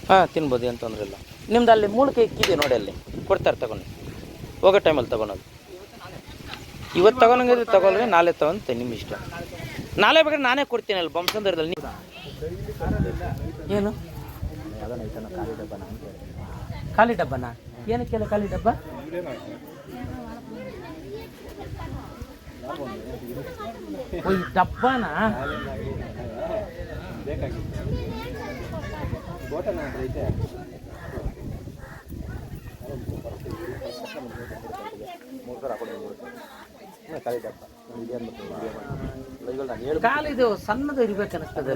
ಹಾಂ ತಿನ್ಬೋದು, ಏನು ತೊಂದರೆ ಇಲ್ಲ. ನಿಮ್ದು ಅಲ್ಲಿ ಮೂಳಿಕೆ ಇಕ್ಕಿದೆ ನೋಡಿ, ಅಲ್ಲಿ ಕೊಡ್ತಾರೆ ತಗೊಂಡು, ಹೋಗೋ ಟೈಮಲ್ಲಿ ತೊಗೊಳೋದು. ಇವತ್ತು ತಗೊಳಂಗಿದ್ರೆ ತಗೊಳ್ರಿ, ನಾಳೆ ತೊಗೊಂತೆ ನಿಮ್ಮ ಇಷ್ಟ. ನಾಳೆ ಬೇಕಾದ್ರೆ ನಾನೇ ಕೊಡ್ತೀನಿ ಅಲ್ಲಿ ಬೊಮ್ಮಸಂದ್ರದಲ್ಲಿ. ಏನು ಖಾಲಿ ಡಬ್ಬನ? ಏನಕ್ಕೆಲ್ಲ ಖಾಲಿ ಡಬ್ಬ? ಈ ಡಬ್ಬನ ಕಾಲಿದು ಸಣ್ಣದು ಇರ್ಬೇಕು ಅನಿಸ್ತದೆ.